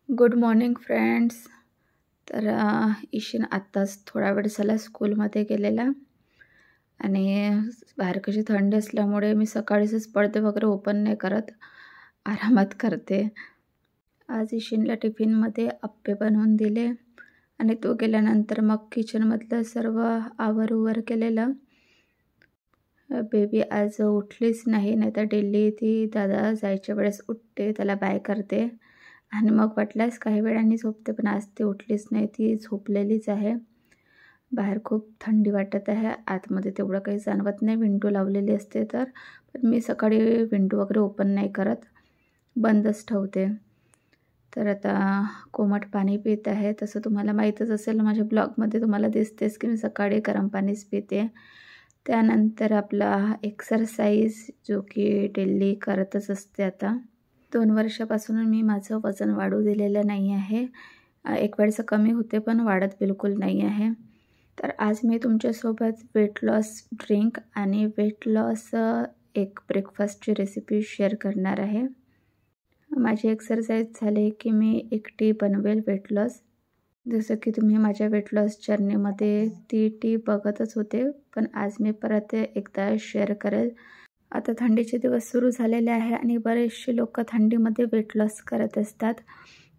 Good morning friends. तर ईशिन आत्ताच थोडा वेळ झाला स्कूलमध्ये गेलेला आणि बाहेर कशी थंडी असल्यामुळे मी सकाळीच पडदे वगैरे ओपन नाही करत, आरामात करते. आज ईशिनला टिफिनमध्ये अप्पे बनवून दिले आणि तो गेल्यानंतर मग किचनमधलं सर्व आवर केलेलं. बेबी आज उठलीच नाही, नाहीतर डेली ती दादा जायच्या वेळेस उठते, त्याला बाय करते आणि मग वाटल्यास काही वेळाने झोपते, पण आज ती उठलीच नाही, ती झोपलेलीच आहे. बाहेर खूप थंडी वाटत आहे. आतमध्ये तेवढं काही जाणवत नाही, विंडो लावलेली असते तर. पण मी सकाळी विंडो वगैरे ओपन नाही करत, बंदच ठेवते. तर आता कोमट पाणी पित आहे. तसं तुम्हाला माहीतच असेल, माझ्या ब्लॉगमध्ये तुम्हाला दिसतेच की मी सकाळी गरम पाणीच पिते. त्यानंतर आपला एक्सरसाइज जो की डेली करतच असते. आता 2 वर्षापासून मी माझं वजन वाढू दिलेलं नाही आहे. एक वेळचं कमी होते पण वाढत बिलकुल नाही आहे. तर आज मी तुमच्यासोबत वेट लॉस ड्रिंक आणि वेट लॉस एक ब्रेकफास्टची रेसिपी शेअर करणार आहे. माझी एक्सरसाइज झाली की मी एकटी बनवेल वेट लॉस. जसं की तुम्ही माझ्या वेट लॉस जर्नीमध्ये ती टीप बघतच होते, पण आज मी परत एकदा शेअर करेल. आता थंडीचे दिवस सुरू झालेले आहे आणि बरेचसे लोक थंडीमध्ये वेट लॉस करत असतात.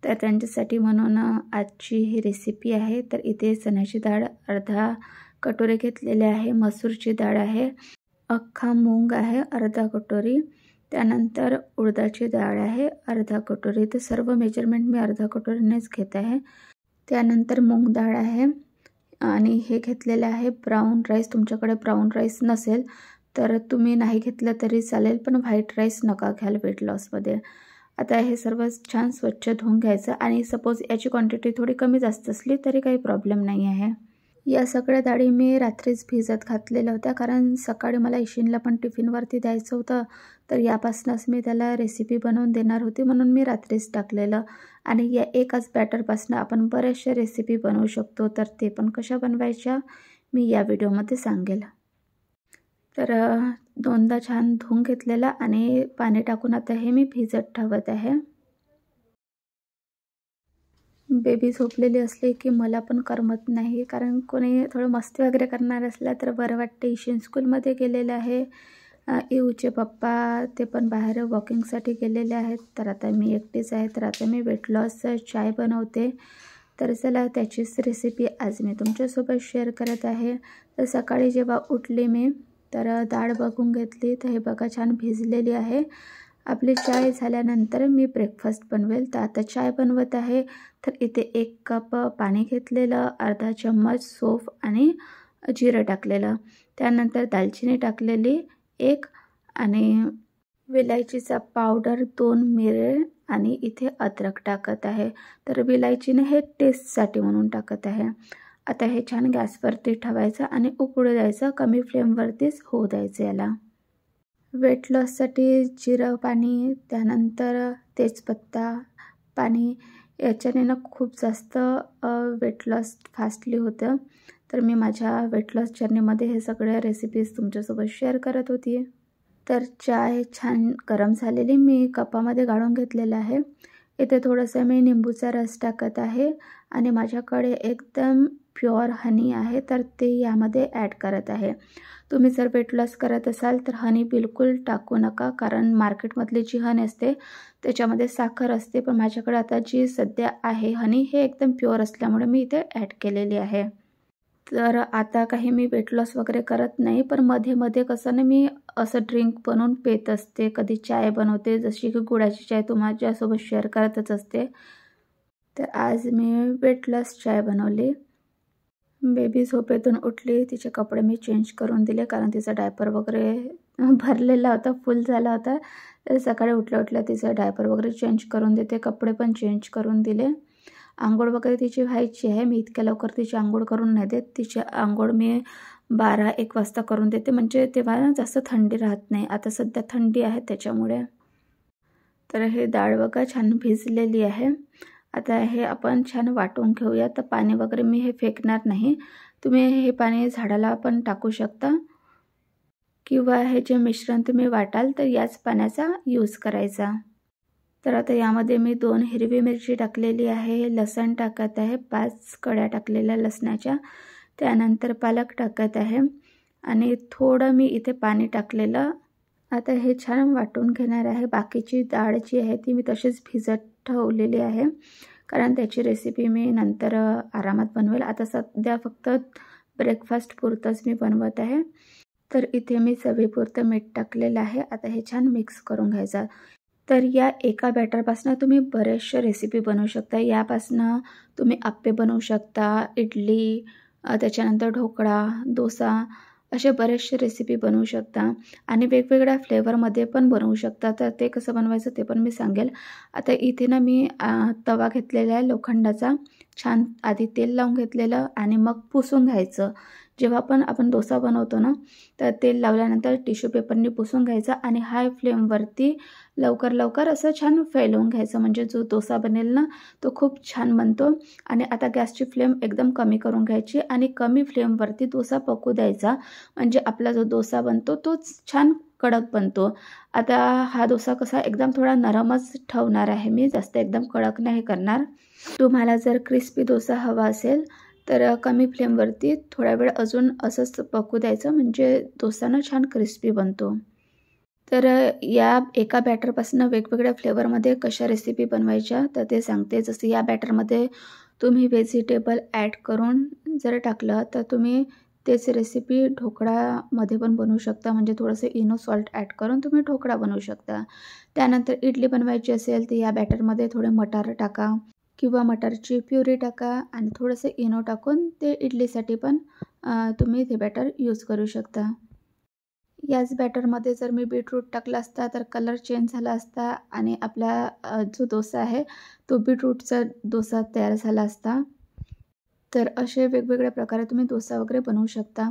तर त्यांच्यासाठी म्हणून आजची ही रेसिपी आहे. तर इथे चण्याची डाळ अर्धा कटोरी घेतलेली आहे, मसूरची डाळ आहे, अख्खा मूग आहे अर्धा कटोरी, त्यानंतर उडदाची डाळ आहे अर्धा कटोरी. तर सर्व मेजरमेंट मी अर्धा कटोरीनेच घेत आहे. त्यानंतर मूग डाळ आहे आणि हे घेतलेलं आहे ब्राऊन राईस. तुमच्याकडे ब्राऊन राईस नसेल तर तुम्ही नाही घेतलं तरी चालेल, पण व्हाईट राईस नका घ्याल वेट लॉसमध्ये. आता हे सर्व छान स्वच्छ धुवून घ्यायचं आणि सपोज याची क्वांटिटी थोडी कमी जास्त असली तरी काही प्रॉब्लेम नाही आहे. या सगळ्या डाळी मी रात्रीच भिजत घातलेल्या होत्या, कारण सकाळी मला ईशिनला पण टिफिनवरती द्यायचं होतं. तर यापासूनच मी त्याला रेसिपी बनवून देणार होती, म्हणून मी रात्रीच टाकलेलं. आणि या एकाच बॅटरपासून आपण बऱ्याचशा रेसिपी बनवू शकतो. तर ते पण कशा बनवायच्या मी या व्हिडिओमध्ये सांगेल. तर दोनदा छान धुवून घेतलेला आणि पाणी टाकून आता हे मी भिजत ठेवत आहे. बेबी झोपलेली असली की मला पण करमत नाही, कारण कोणी थोडं मस्ती वगैरे करणार असला तर बरं वाटते. ईशिन स्कूलमध्ये गेलेले आहे, इऊचे पप्पा ते पण बाहेर वॉकिंगसाठी गेलेले आहेत. तर आता मी एकटीच आहे. तर आता मी वेट लॉस चाय बनवते. तर चला त्याचीच रेसिपी आज मी तुमच्यासोबत शेअर करत आहे. तर सकाळी जेव्हा उठली मी तर डाळ बघून घेतली, तर हे बघा छान भिजलेली आहे. आपली चाय झाल्यानंतर मी ब्रेकफास्ट बनवेल. तर आता चाय बनवत आहे. तर इथे 1 कप पाणी घेतलेलं, अर्धा चम्मच सौंफ आणि जिरं टाकलेलं, त्यानंतर दालचिनी टाकलेली 1 आणि विलायचीचा पावडर 2 मिरे आणि इथे अद्रक टाकत आहे. तर विलायचीने हे टेस्टसाठी म्हणून टाकत आहे. आता हे छान गॅसवरती ठेवायचं आणि उकळू द्यायचं, कमी फ्लेमवरतीच होऊ द्यायचं याला. वेट लॉससाठी जिरं पाणी, त्यानंतर तेजपत्ता पाणी, याच्याने ना खूप जास्त वेट लॉस फास्टली होतं. तर मी माझ्या वेट लॉस जर्नीमध्ये हे सगळ्या रेसिपीज तुमच्यासोबत शेअर करत होती. तर चाय छान गरम झालेली मी कपामध्ये गाळून घेतलेलं आहे. इथे थोडंसं मी निंबूचा रस टाकत आहे आणि माझ्याकडे एकदम प्युअर हनी आहे, तर ते यामध्ये ॲड करत आहे. तुम्ही जर वेट लॉस करत असाल तर हनी बिलकुल टाकू नका, कारण मार्केटमधली जी हनी असते त्याच्यामध्ये साखर असते. पण माझ्याकडे आता जी सध्या आहे हनी, हे एकदम प्युअर असल्यामुळे मी इथे ॲड केलेली आहे. तर आता काही मी वेट लॉस वगैरे करत नाही, पण मध्ये कसं ना मी असं ड्रिंक बनवून पित असते. कधी चाय बनवते, जशी की गुळाची चाय तुमच्यासोबत शेअर करतच असते. तर आज मी वेट लॉस चाय बनवली. बेबी झोपेतून उठली, तिचे कपडे मी चेंज करून दिले, कारण तिचा डायपर वगैरे भरलेला होता, फुल झाला होता. तर सकाळी उठल्या तिचा डायपर वगैरे चेंज करून देते, कपडे पण चेंज करून दिले. आंघोळ वगैरे तिची व्हायची आहे. मी इतक्या लवकर तिची आंघोळ करून नाही देत. तिची आंघोळ मी 12-1 वाजता करून देते, म्हणजे तेव्हा ना जास्त थंडी राहत नाही. आता सध्या थंडी आहे त्याच्यामुळे. तर हे डाळ बघा छान भिजलेली आहे. आता हे आपण छान वाटून घेऊया. तर पाणी वगैरे मी हे फेकणार नाही. तुम्ही हे पाणी झाडाला पण टाकू शकता किंवा हे जे मिश्रण तुम्ही वाटाल तर याच पाण्याचा यूज करायचा. तर आता यामध्ये मी 2 हिरवी मिरची टाकलेली आहे, लसण टाकत आहे, 5 कळ्या टाकलेल्या लसणाच्या, त्यानंतर पालक टाकत आहे आणि थोडं मी इथे पाणी टाकलेलं. आता हे छान वाटून घेणार आहे. बाकीची डाळ जी आहे ती मी तशीच भिजत ठेवलेली आहे, कारण त्याची रेसिपी मी नंतर आरामात बनवेल. आता सध्या फक्त ब्रेकफास्ट पुरतंच मी बनवत आहे. तर इथे मी चवीपुरतं मीठ टाकलेलं आहे. आता हे छान मिक्स करून घ्यायचं. तर या एका बॅटरपासून तुम्ही बरेचशा रेसिपी बनवू शकता. यापासून तुम्ही आप्पे बनवू शकता, इडली, त्याच्यानंतर ढोकळा, डोसा, असे बरेचसे रेसिपी बनवू शकता आणि वेगवेगळ्या फ्लेवरमध्ये पण बनवू शकता. तर ते कसं बनवायचं ते पण मी सांगेल. आता इथे ना मी तवा घेतलेला आहे लोखंडाचा, छान आधी तेल लावून घेतलेलं आणि मग पुसून घ्यायचं. जेव्हा पण आपण डोसा बनवतो ना, तर तेल लावल्यानंतर टिश्यू पेपरने पुसून घ्यायचं आणि हाय फ्लेमवरती लवकर असं छान फैलवून घ्यायचं, म्हणजे जो डोसा बनेल ना तो खूप छान बनतो. आणि आता गॅसची फ्लेम एकदम कमी करून घ्यायची आणि कमी फ्लेमवरती डोसा पकू द्यायचा, म्हणजे आपला जो डोसा बनतो तोच छान कडक बनतो. आता हा डोसा कसा एकदम थोडा नरमच ठेवणार आहे मी, जास्त एकदम कडक नाही करणार. तुम्हाला जर क्रिस्पी डोसा हवा असेल तर कमी फ्लेमवरती थोडा वेळ अजून असंच पकू द्यायचं, म्हणजे डोसा ना छान क्रिस्पी बनतो. तर या एका बॅटरपासून वेगवेगळ्या फ्लेवरमध्ये कशा रेसिपी बनवायच्या तर ते सांगते. जसं या बॅटरमध्ये तुम्ही व्हेजिटेबल ॲड करून जर टाकलं तर तुम्ही तेच रेसिपी ढोकळामध्ये पण बनवू शकता, म्हणजे थोडंसं इनो सॉल्ट ॲड करून तुम्ही ढोकळा बनवू शकता. त्यानंतर इडली बनवायची असेल तर या बॅटरमध्ये थोडे मटार टाका किंवा मटारची प्युरी टाका आणि थोडंसं इनो टाकून ते इडलीसाठी पण तुम्ही ते बॅटर यूज करू शकता. याच बॅटरमध्ये जर मी बीटरूट टाकला असता तर कलर चेंज झाला असता आणि आपला जो डोसा आहे तो बीटरूटचा डोसा तयार झाला असता. तर असे वेगवेगळ्या प्रकारे तुम्ही डोसा वगैरे बनवू शकता.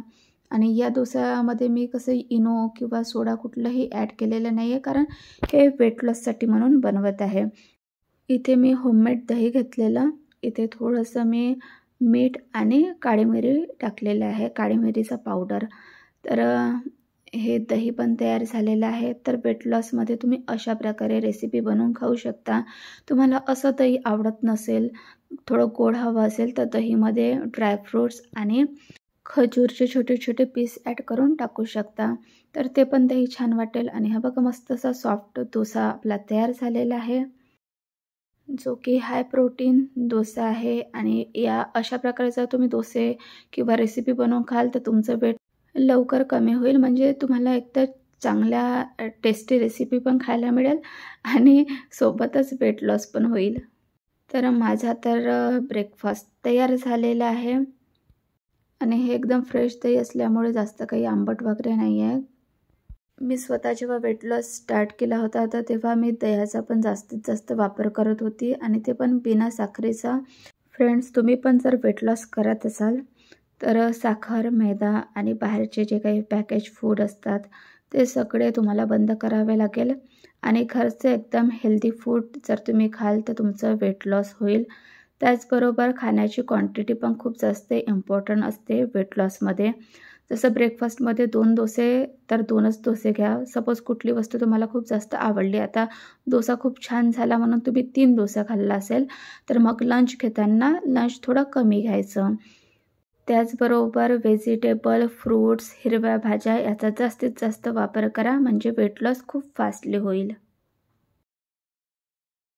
आणि या डोसामध्ये मी कसं इनो किंवा सोडा कुठलंही ॲड केलेलं नाही आहे, कारण हे वेट लॉससाठी म्हणून बनवत आहे. इथे मी होममेड दही घेतलेलं, इथे थोडंसं मी मीठ आणि काळी मिरी टाकलेलं आहे, काळी मिरीचा पावडर. तर हे दही पण तयार झालेलं आहे. तर वेट लॉसमध्ये तुम्ही अशा प्रकारे रेसिपी बनवून खाऊ शकता. तुम्हाला असं दही आवडत नसेल, थोडं गोड हवं असेल तर दहीमध्ये ड्रायफ्रूट्स आणि खजूरचे छोटे छोटे पीस ॲड करून टाकू शकता, तर ते पण दही छान वाटेल. आणि हा बघा मस्त असा सॉफ्ट डोसा आपला तयार झालेला आहे, जो की हाय प्रोटीन डोसा आहे. आणि या अशा प्रकारे जर तुम्ही डोसे किंवा रेसिपी बनवून खाल तर तुमचं वेट लवकर कमी होईल, म्हणजे तुम्हाला एकतर चांगल्या टेस्टी रेसिपी पण खायला मिळेल आणि सोबतच वेट लॉस पण होईल. तर माझा तर ब्रेकफास्ट तयार झालेला आहे आणि हे एकदम फ्रेश दही असल्यामुळे जास्त काही आंबट वगैरे नाही आहे. मी स्वतः जेव्हा वेट लॉस स्टार्ट केला होता तर तेव्हा मी दह्याचा पण जास्तीत जास्त वापर करत होती आणि ते पण बिना साखरेचा. फ्रेंड्स, तुम्ही पण जर वेट लॉस करत असाल तर साखर, मैदा आणि बाहेरचे जे काही पॅकेज फूड असतात ते सगळे तुम्हाला बंद करावे लागेल आणि घरचे एकदम हेल्दी फूड जर तुम्ही खाल तर तुमचं वेट लॉस होईल. त्याचबरोबर खाण्याची क्वांटिटी पण खूप जास्त इम्पॉर्टंट असते वेट लॉसमध्ये. जसं ब्रेकफास्टमध्ये 2 डोसे तर 2च डोसे घ्या. सपोज कुठली वस्तू तुम्हाला खूप जास्त आवडली, आता डोसा खूप छान झाला म्हणून तुम्ही 3 डोसा खाल्ला असेल तर मग लंच घेताना लंच थोडं कमी घ्यायचं. त्याचबरोबर व्हेजिटेबल, फ्रूट्स, हिरव्या भाज्या याचा जास्तीत जास्त वापर करा, म्हणजे वेट लॉस खूप फास्टली होईल.